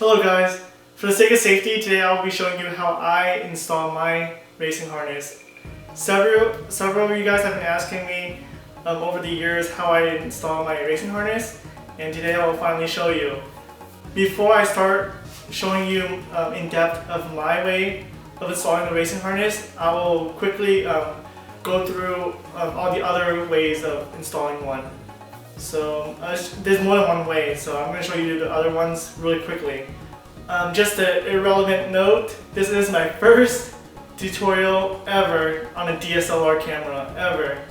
Hello guys, for the sake of safety, today I'll be showing you how I install my racing harness. Several of you guys have been asking me over the years how I install my racing harness, and today I will finally show you. Before I start showing you in depth of my way of installing the racing harness, I will quickly go through all the other ways of installing one. So there's more than one way, so I'm going to show you the other ones really quickly. Just an irrelevant note, this is my first tutorial ever on a DSLR camera, ever.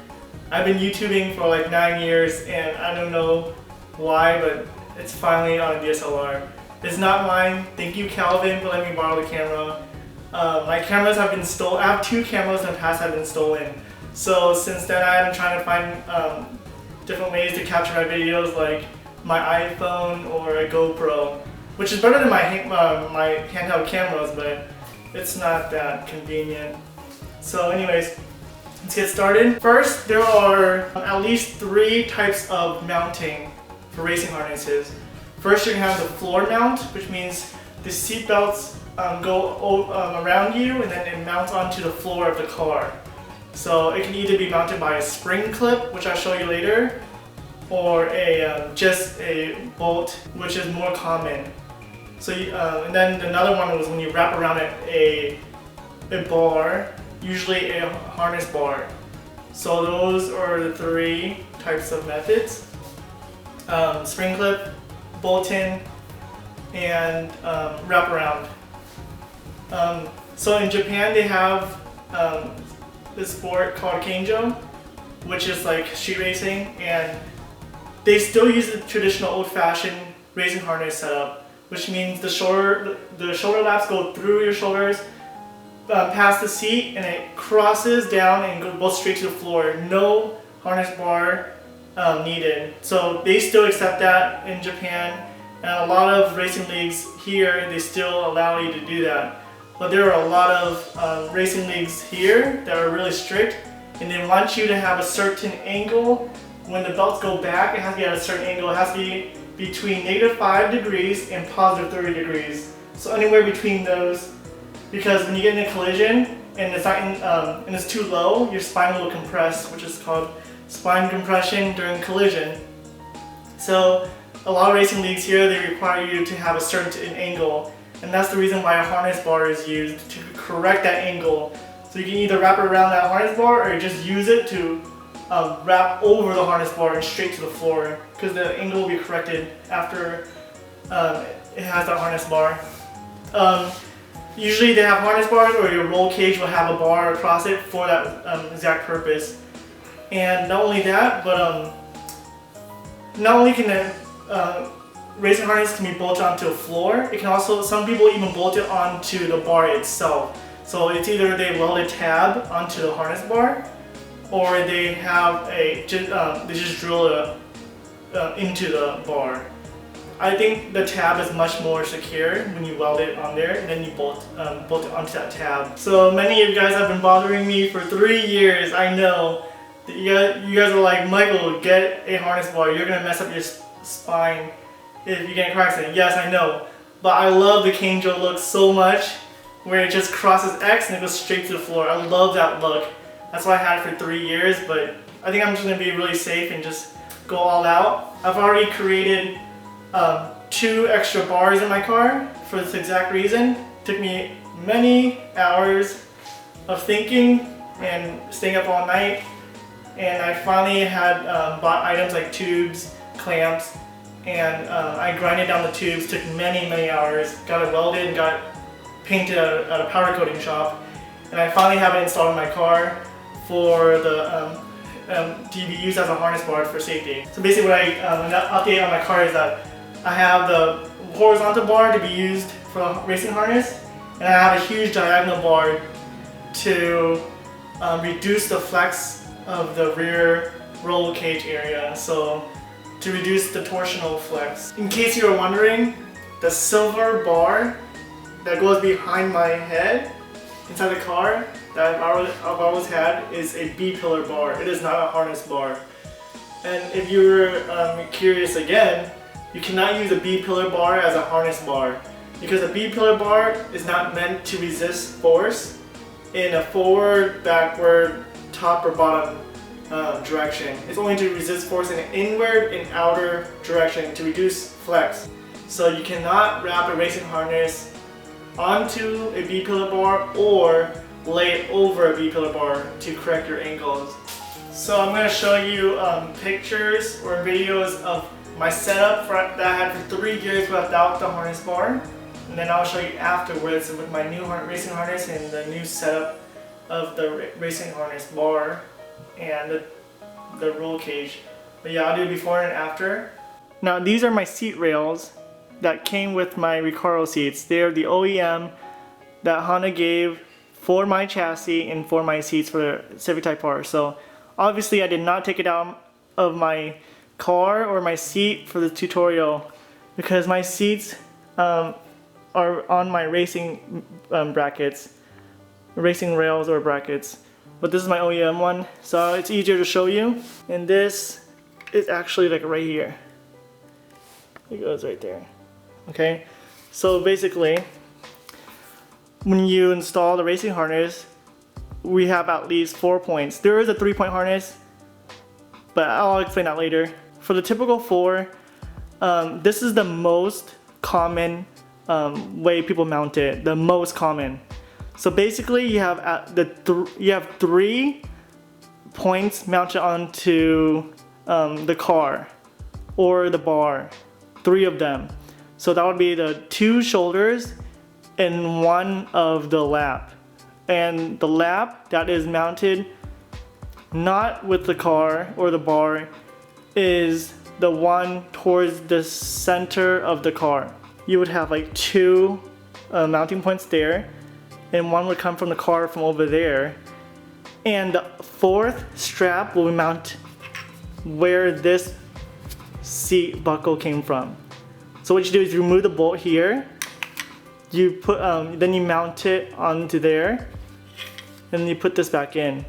I've been YouTubing for like 9 years and I don't know why, but it's finally on a DSLR. It's not mine. Thank you, Calvin, for letting me borrow the camera. My cameras have been stolen. I have 2 cameras in the past that have been stolen. So since then I've been trying to find different ways to capture my videos, like my iPhone or a GoPro, which is better than my handheld cameras, but it's not that convenient. So anyways, let's get started. First, there are at least 3 types of mounting for racing harnesses. First, you have the floor mount, which means the seat belts go around you and then it mounts onto the floor of the car. So it can either be mounted by a spring clip, which I'll show you later, or just a bolt, which is more common. So and then another one was when you wrap around a bar, usually a harness bar. So those are the 3 types of methods: spring clip, bolt-in, and wrap around. So in Japan they have this sport called Kenjo, which is like street racing, and they still use the traditional old-fashioned racing harness setup, which means the shoulder laps go through your shoulders, past the seat, and it crosses down and goes straight to the floor. No harness bar needed. So they still accept that in Japan, and a lot of racing leagues here, they still allow you to do that. But there are a lot of racing leagues here that are really strict, and they want you to have a certain angle. When the belts go back, it has to be at a certain angle. It has to be between -5 degrees and +30 degrees. So anywhere between those, because when you get in a collision and it's not and it's too low, your spine will compress, which is called spine compression during collision. So a lot of racing leagues here, they require you to have a certain angle. And that's the reason why a harness bar is used, to correct that angle. So you can either wrap it around that harness bar or just use it to wrap over the harness bar and straight to the floor, because the angle will be corrected after it has that harness bar. Usually they have harness bars, or your roll cage will have a bar across it for that exact purpose. And not only that, but not only can the racing harness can be bolted onto a floor, it can also, some people even bolt it onto the bar itself. So it's either they weld a tab onto the harness bar, or they have they just drill it into the bar. I think the tab is much more secure when you weld it on there, and then you bolt it onto that tab. So many of you guys have been bothering me for 3 years. I know that you guys are like, Michael, get a harness bar. You're gonna mess up your spine if you get in a car accident. Yes, I know, but I love the Kenjo look so much, where it just crosses X and it goes straight to the floor. I love that look. That's why I had it for 3 years, but I think I'm just going to be really safe and just go all out. I've already created 2 extra bars in my car for this exact reason. It took me many hours of thinking and staying up all night, and I finally had bought items like tubes, clamps, and I grinded down the tubes. Took many hours, got it welded and got it painted at a powder coating shop, and I finally have it installed in my car for the to be used as a harness bar for safety. So basically what an update on my car is that I have the horizontal bar to be used for a racing harness, and I have a huge diagonal bar to reduce the flex of the rear roll cage area, so to reduce the torsional flex. In case you were wondering, the silver bar that goes behind my head inside the car that I've always had is a B-pillar bar. It is not a harness bar. And if you're curious again, you cannot use a B-pillar bar as a harness bar. because a B-pillar bar is not meant to resist force in a forward, backward, top or bottom direction. It's only to resist force in an inward and outer direction to reduce flex. So you cannot wrap a racing harness onto a B-pillar bar or lay it over a B-pillar bar to correct your angles. So I'm going to show you pictures or videos of my setup that I had for 3 years without the harness bar. And then I'll show you afterwards with my new racing harness and the new setup of the racing harness bar and the roll cage. But yeah, I'll do before and after. Now these are my seat rails that came with my Recaro seats. They are the OEM that Honda gave for my chassis and for my seats for the Civic Type R. So obviously I did not take it out of my car or my seat for the tutorial because my seats are on my racing brackets, racing rails or brackets. But this is my OEM one, so it's easier to show you. And this is actually like right here. It goes right there. Okay, so basically, when you install the racing harness, we have at least 4 points. There is a 3-point harness, but I'll explain that later. For the typical 4, this is the most common way people mount it. The most common. So basically, you have you have 3 points mounted onto the car or the bar. 3 of them. So that would be the 2 shoulders and 1 of the lap. And the lap that is mounted not with the car or the bar is the one towards the center of the car. You would have like 2 mounting points there, and 1 would come from the car from over there. And the 4th strap will mount where this seat buckle came from. So what you do is you remove the bolt here, you put then you mount it onto there, and then you put this back in.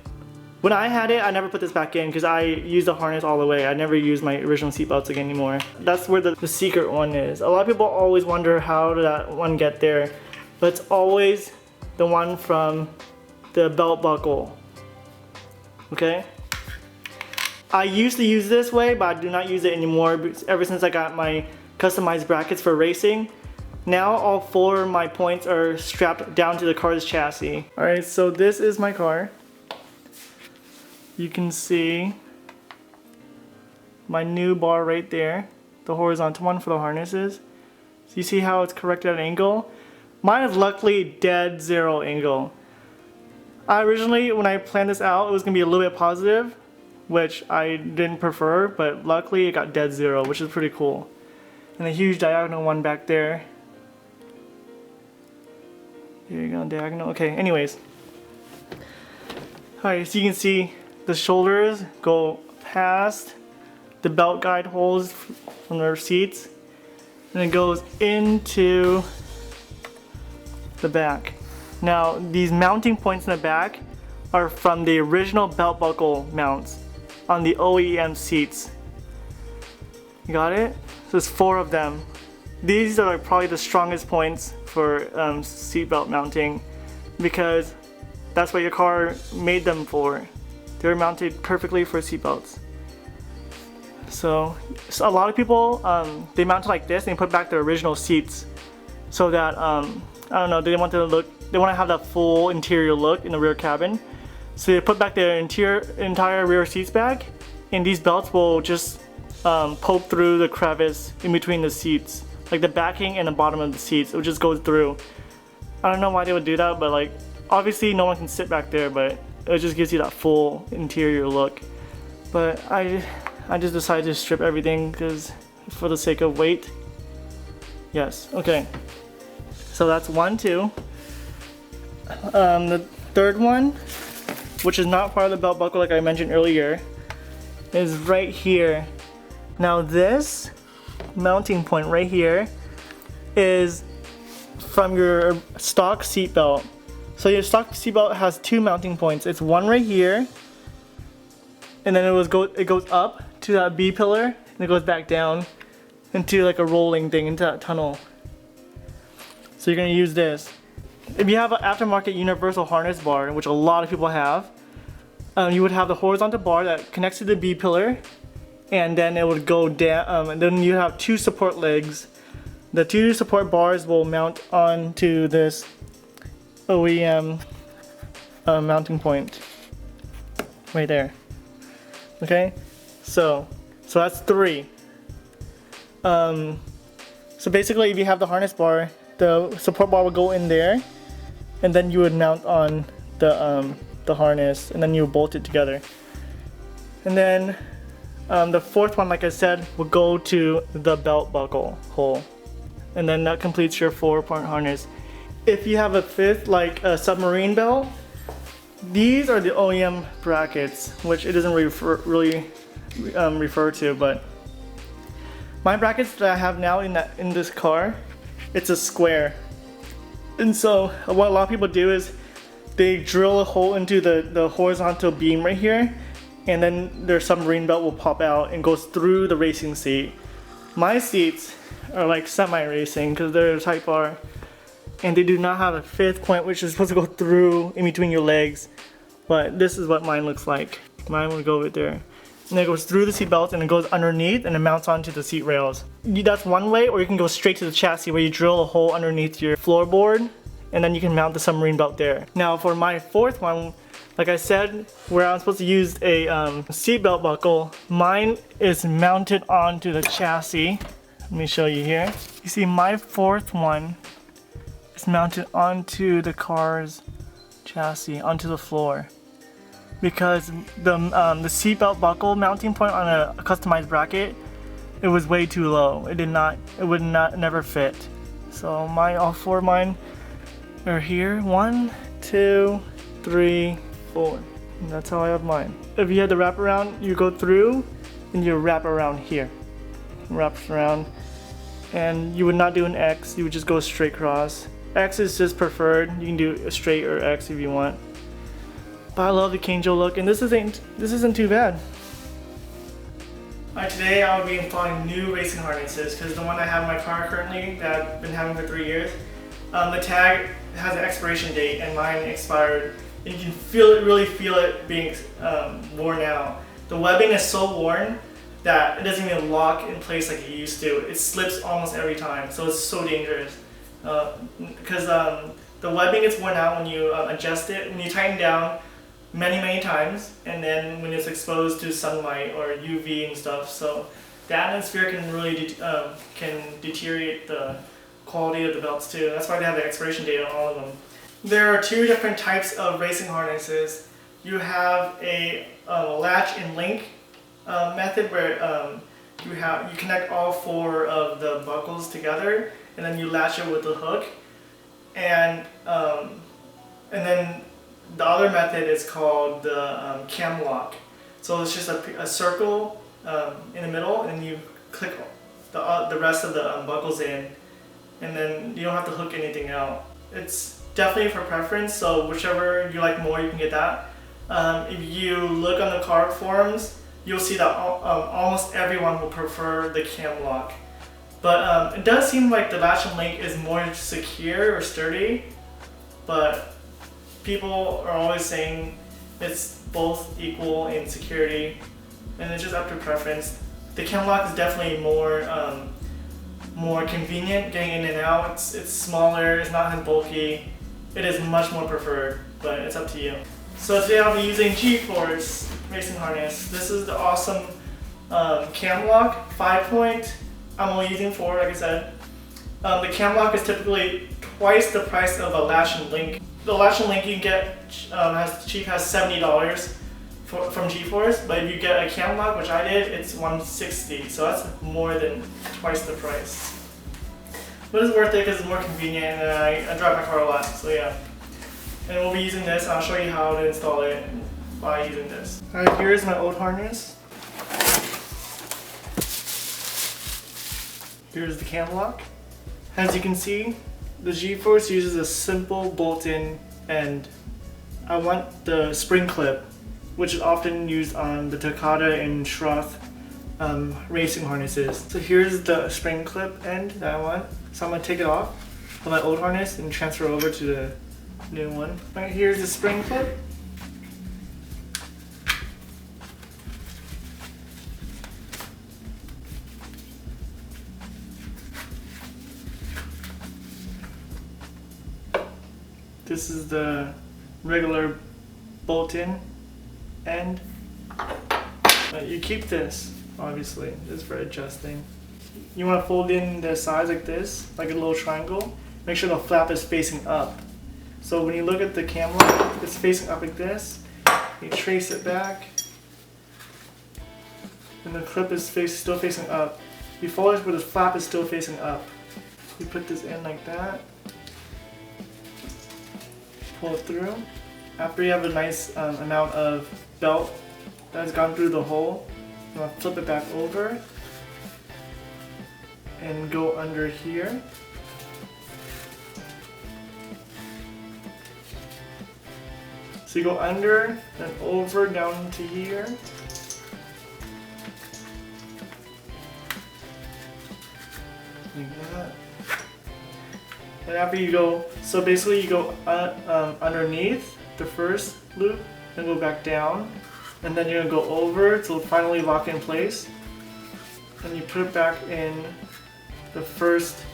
When I had it, I never put this back in because I used the harness all the way. I never used my original seat belts again anymore. That's where the secret one is. A lot of people always wonder how did that one get there, but it's always the one from the belt buckle. Okay? I used to use this way, but I do not use it anymore ever since I got my customized brackets for racing. Now all 4 of my points are strapped down to the car's chassis. Alright, so this is my car. You can see my new bar right there, the horizontal one for the harnesses. So you see how it's corrected at an angle? Mine is luckily dead 0 angle. Originally, when I planned this out, it was going to be a little bit positive, which I didn't prefer, but luckily it got dead 0, which is pretty cool. And a huge diagonal one back there. Here you go, diagonal. Okay, anyways. Alright, so you can see the shoulders go past the belt guide holes from their seats, and it goes into the back. Now, these mounting points in the back are from the original belt buckle mounts on the OEM seats. You got it? So there's 4 of them. These are probably the strongest points for seatbelt mounting because that's what your car made them for. They're mounted perfectly for seatbelts. So a lot of people, they mount it like this and put back their original seats so that, I don't know, they want to have that full interior look in the rear cabin. So they put back their entire rear seats back, and these belts will just poke through the crevice in between the seats, like the backing and the bottom of the seats. It would just go through. I don't know why they would do that, but like obviously no one can sit back there, but it just gives you that full interior look. But I just decided to strip everything because for the sake of weight. Yes. Okay. So that's 1, 2. The 3rd one, which is not part of the belt buckle like I mentioned earlier, is right here. Now this mounting point right here is from your stock seat belt. So your stock seat belt has 2 mounting points. It's one right here, and then it goes up to that B pillar, and it goes back down into like a rolling thing into that tunnel. So you're gonna use this. If you have an aftermarket universal harness bar, which a lot of people have, you would have the horizontal bar that connects to the B pillar, and then it would go down, and then you have two support legs. The two support bars will mount onto this OEM mounting point right there. Okay, so that's 3. So basically, if you have the harness bar, the support bar would go in there, and then you would mount on the harness, and then you bolt it together. And then the 4th one, like I said, will go to the belt buckle hole, and then that completes your 4-part harness. If you have a 5th, like a submarine belt, these are the OEM brackets, which it doesn't really refer to, but my brackets that I have now in this car, it's a square. And so what a lot of people do is they drill a hole into the horizontal beam right here, and then their submarine belt will pop out and goes through the racing seat. My seats are like semi-racing because they're Type R, and they do not have a 5th point which is supposed to go through in between your legs, but this is what mine looks like. Mine would go right there, and it goes through the seat belt and it goes underneath and it mounts onto the seat rails. That's one way, or you can go straight to the chassis where you drill a hole underneath your floorboard, and then you can mount the submarine belt there. Now for my 4th one, like I said, where I'm supposed to use a seat belt buckle, mine is mounted onto the chassis. Let me show you here. You see my 4th one is mounted onto the car's chassis, onto the floor. Because the seatbelt buckle mounting point on a customized bracket, it was way too low. It would never fit. So all 4 of mine are here. 1, 2, 3, 4. And that's how I have mine. If you had the wraparound, you go through and you wrap around here. Wraps around, and you would not do an X. You would just go straight across. X is just preferred. You can do a straight or X if you want. But I love the Kanjo look, and this isn't too bad. Alright, today I'll be installing new racing harnesses because the one I have in my car currently that I've been having for 3 years, the tag has an expiration date and mine expired. And you can really feel it being worn out. The webbing is so worn that it doesn't even lock in place like it used to. It slips almost every time, so it's so dangerous. Because the webbing gets worn out when you adjust it, when you tighten down many times, and then when it's exposed to sunlight or UV and stuff. So the atmosphere can really can deteriorate the quality of the belts too. That's why they have the expiration date on all of them. There are 2 different types of racing harnesses. You have a latch and link method where you connect all 4 of the buckles together, and then you latch it with a hook, and then the other method is called the cam lock. So it's just a circle in the middle, and you click the rest of the buckles in, and then you don't have to hook anything out. It's definitely for preference, so whichever you like more, you can get that. If you look on the car forums, you'll see that almost everyone will prefer the cam lock. But it does seem like the latch and link is more secure or sturdy, but people are always saying it's both equal in security, and it's just up to preference. The cam lock is definitely more convenient getting in and out. It's smaller, it's not as bulky. It is much more preferred, but it's up to you. So today I'll be using G-Force racing harness. This is the awesome cam lock, 5-point. I'm only using 4, like I said. The cam lock is typically twice the price of a latch and link. The latch and link you can get cheap has $70 from G-Force, but if you get a cam lock, which I did, it's $160. So that's more than twice the price. But it's worth it because it's more convenient, and I drive my car a lot, so yeah. And we'll be using this. I'll show you how to install it by using this. Alright, here's my old harness. Here's the cam lock. As you can see, the G-Force uses a simple bolt-in end. I want the spring clip, which is often used on the Takata and Schroth racing harnesses. So here's the spring clip end that I want. So I'm going to take it off. of my old harness and transfer over to the new one. Right, here's the spring clip. This is the regular bolt-in end. You keep this, obviously. This is for adjusting. You want to fold in the sides like this, like a little triangle. Make sure the flap is facing up. So when you look at the camera, it's facing up like this. You trace it back, and the clip is still facing up. You fold it where the flap is still facing up. You put this in like that. Pull it through. After you have a nice amount of belt that has gone through the hole, you want to flip it back over and go under here. So you go under, then over, down to here. Like that. And after you go, so basically you go underneath the first loop, then go back down, and then you're gonna go over to finally lock in place. And you put it back in the first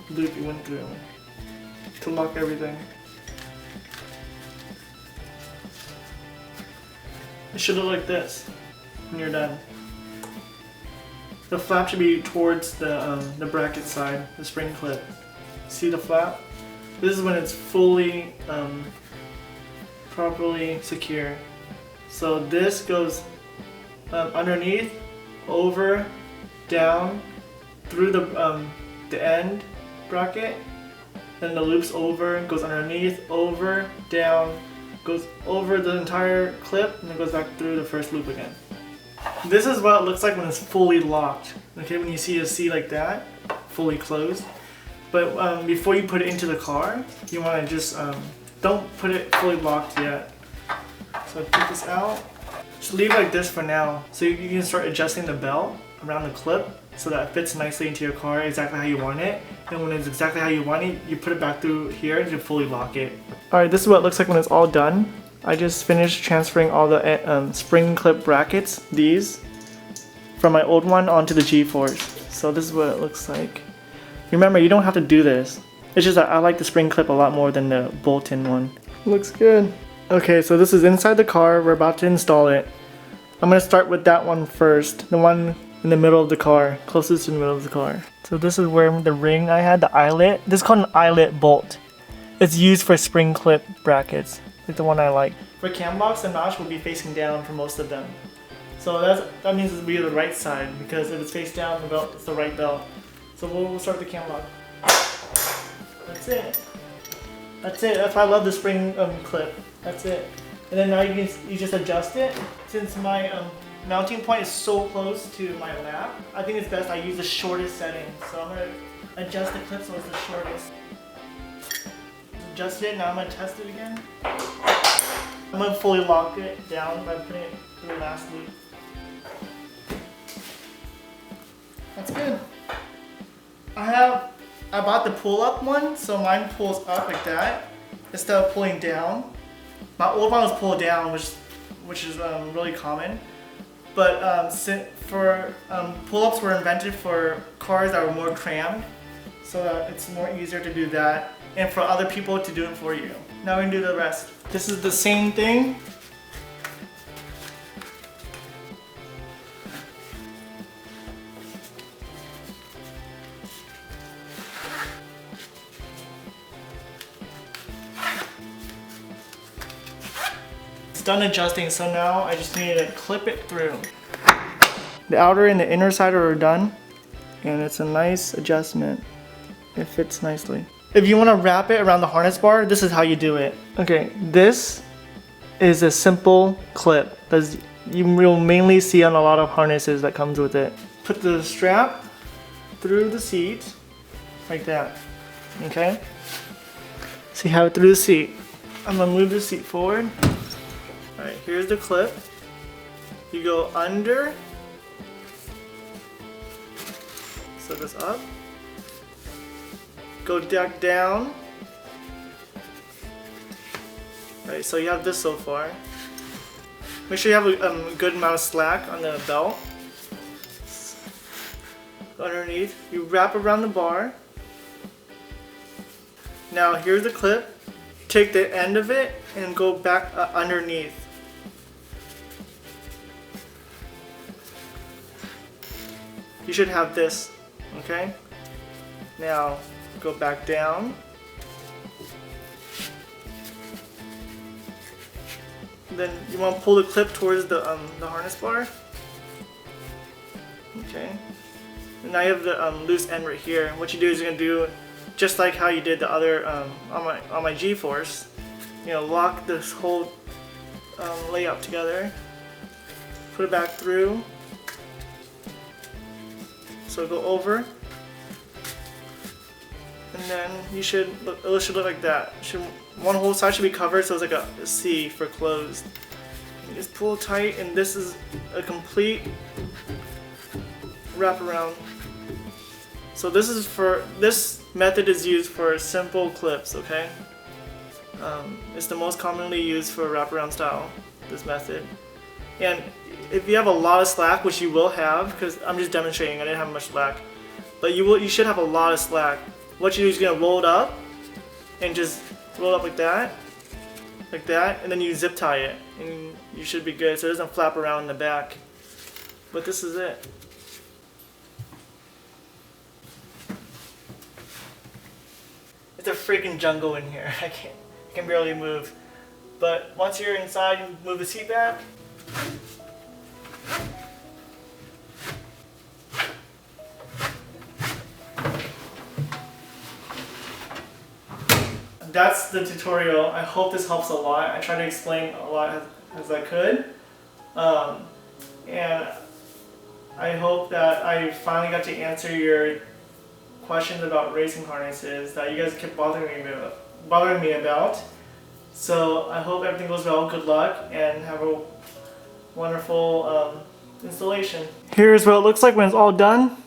loop you went through to lock everything. It should look like this when you're done. The flap should be towards the bracket side, the spring clip. See the flap? This is when it's fully properly secure. So this goes underneath, over, down, through the end bracket, then the loop's over, goes underneath, over, down, goes over the entire clip, and then goes back through the first loop again. This is what it looks like when it's fully locked. Okay, when you see a C like that, fully closed. But before you put it into the car, you want to just don't put it fully locked yet. So take this out. Just leave it like this for now, so you can start adjusting the belt around the clip so that it fits nicely into your car exactly how you want it. And when it's exactly how you want it, you put it back through here to fully lock it. Alright, this is what it looks like when it's all done. I just finished transferring all the spring clip brackets, these, from my old one onto the G-Force. So this is what it looks like. Remember, you don't have to do this. It's just that I like the spring clip a lot more than the bolt-in one. Looks good. Okay, so this is inside the car. We're about to install it. I'm going to start with that one first. The one in the middle of the car, closest to the middle of the car. So this is where the ring I had, the eyelet. This is called an eyelet bolt. It's used for spring clip brackets. Like the one I like. For cam locks, the notch will be facing down for most of them. So that means it'll be the right side, because if it's face down, the belt, it's the right belt. So we'll start the cam lock. That's it. That's it. That's why I love the spring clip. That's it. And then now you just adjust it. Since my mounting point is so close to my lap, I think it's best I use the shortest setting. So I'm gonna adjust the clip so it's the shortest. Adjust it. Now I'm gonna test it again. I'm gonna fully lock it down by putting it through the last loop. That's good. I bought the pull-up one, so mine pulls up like that instead of pulling down. My old one was pulled down, which is really common. But pull-ups were invented for cars that were more crammed, so that it's more easier to do that, and for other people to do it for you. Now we can do the rest. This is the same thing. Done adjusting, so now I just need to clip it through. The outer and the inner side are done, and it's a nice adjustment. It fits nicely. If you want to wrap it around the harness bar, this is how you do it. Okay, this is a simple clip that you will mainly see on a lot of harnesses that comes with it. Put the strap through the seat, like that, okay? So you have it through the seat. I'm gonna move the seat forward. Alright, here's the clip. You go under, set this up, go back down. Right, so you have this so far. Make sure you have a good amount of slack on the belt. Underneath, you wrap around the bar. Now here's the clip. Take the end of it and go back underneath. You should have this, okay? Now go back down. Then you want to pull the clip towards the harness bar. Okay. And now you have the loose end right here. What you do is you're gonna do just like how you did the other on my G-force. You know, lock this whole layout together. Put it back through. So go over, and then it should look like that. One whole side should be covered, so it's like a C for closed. You just pull tight, and this is a complete wraparound. So this method is used for simple clips, okay? It's the most commonly used for wraparound style, this method. And if you have a lot of slack, which you will have, because I'm just demonstrating, I didn't have much slack, but you should have a lot of slack. What you do is you're gonna roll it up, and just roll it up like that, and then you zip tie it, and you should be good, so it doesn't flap around in the back. But this is it. It's a freaking jungle in here. I can barely move. But once you're inside, you move the seat back. That's the tutorial. I hope this helps a lot. I tried to explain a lot as I could. And I hope that I finally got to answer your questions about racing harnesses that you guys kept bothering me about. So I hope everything goes well. Good luck and have a wonderful installation. Here's what it looks like when it's all done.